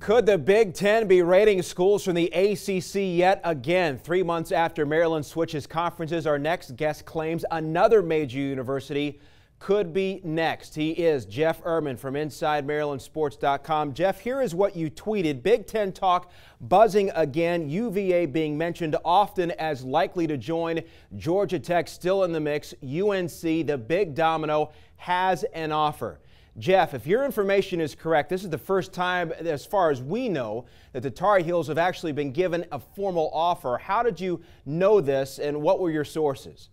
Could the Big Ten be rating schools from the ACC yet again? 3 months after Maryland switches conferences, our next guest claims another major university could be next. He is Jeff Ehrman from InsideMarylandSports.com. Jeff, here is what you tweeted. Big Ten talk buzzing again. UVA being mentioned often as likely to join. Georgia Tech still in the mix. UNC, the big domino, has an offer. Jeff, if your information is correct, this is the first time, as far as we know, that the Tar Heels have actually been given a formal offer. How did you know this, and what were your sources?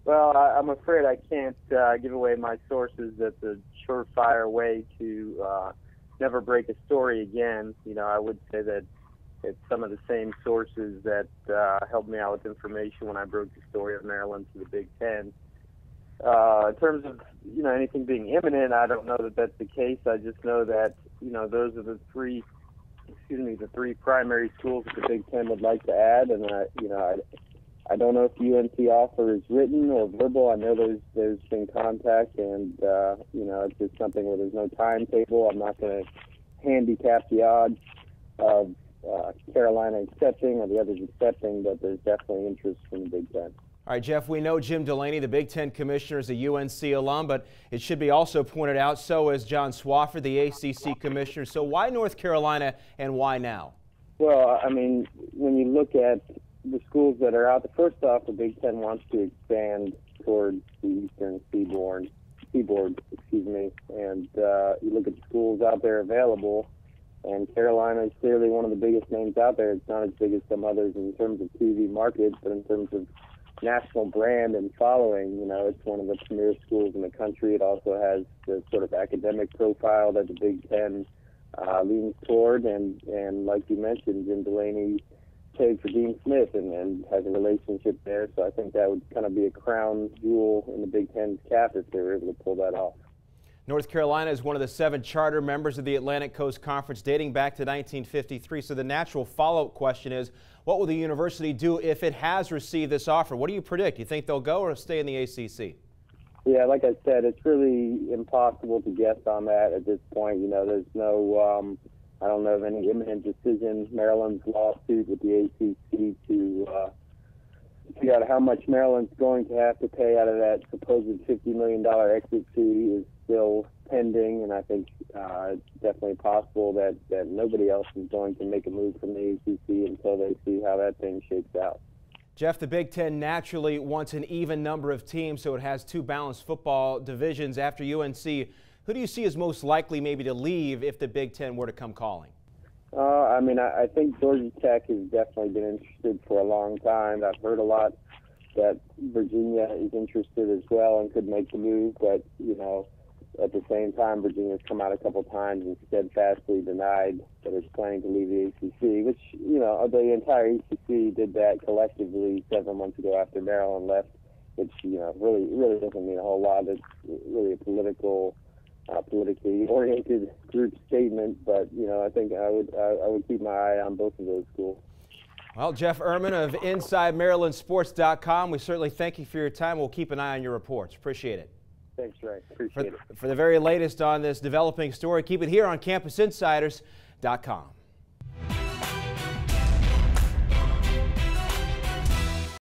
Well, I'm afraid I can't give away my sources. That's a surefire way to never break a story again. You know, I would say that it's some of the same sources that helped me out with information when I broke the story of Maryland to the Big Ten. In terms of, you know, anything being imminent, I don't know that that's the case. I just know that, you know, those are the three primary schools that the Big Ten would like to add, and I don't know if UNC offer is written or verbal. I know there's been contact, and you know, it's just something where there's no timetable. I'm not going to handicap the odds of Carolina accepting or the others accepting, but there's definitely interest from the Big Ten. All right, Jeff, we know Jim Delaney, the Big Ten commissioner, is a UNC alum, but it should be also pointed out, so is John Swofford, the ACC commissioner. So why North Carolina and why now? Well, I mean, when you look at the schools that are out, first off, the Big Ten wants to expand towards the eastern seaboard, and you look at the schools out there available, and Carolina is clearly one of the biggest names out there. It's not as big as some others in terms of TV market, but in terms of national brand and following, you know, it's one of the premier schools in the country. It also has the sort of academic profile that the Big Ten leans toward, and like you mentioned, Jim Delaney paid for Dean Smith and has a relationship there, so I think that would kind of be a crown jewel in the Big Ten's cap if they were able to pull that off. North Carolina is one of the 7 charter members of the Atlantic Coast Conference dating back to 1953. So the natural follow-up question is, what will the university do if it has received this offer? What do you predict? You think they'll go or stay in the ACC? Yeah, like I said, it's really impossible to guess on that at this point. You know, there's no, I don't know of any imminent decision. Maryland's lawsuit with the ACC to figure out how much Maryland's going to have to pay out of that supposed $50 million exit fee is still pending, and I think it's definitely possible that nobody else is going to make a move from the ACC until they see how that thing shakes out. Jeff, the Big Ten naturally wants an even number of teams, so it has 2 balanced football divisions. After UNC, who do you see as most likely maybe to leave if the Big Ten were to come calling? I mean, I think Georgia Tech has definitely been interested for a long time. I've heard a lot that Virginia is interested as well and could make the move, but, you know, at the same time, Virginia's come out a couple times and steadfastly denied that it's planning to leave the ACC, which, you know, the entire ACC did that collectively 7 months ago after Maryland left, which, you know, really doesn't mean a whole lot. It's really a politically oriented group statement, but, you know, I think I would keep my eye on both of those schools. Well, Jeff Ehrman of InsideMarylandSports.com, we certainly thank you for your time. We'll keep an eye on your reports. Appreciate it. Thanks, Ray. Appreciate it. For the very latest on this developing story, keep it here on CampusInsiders.com.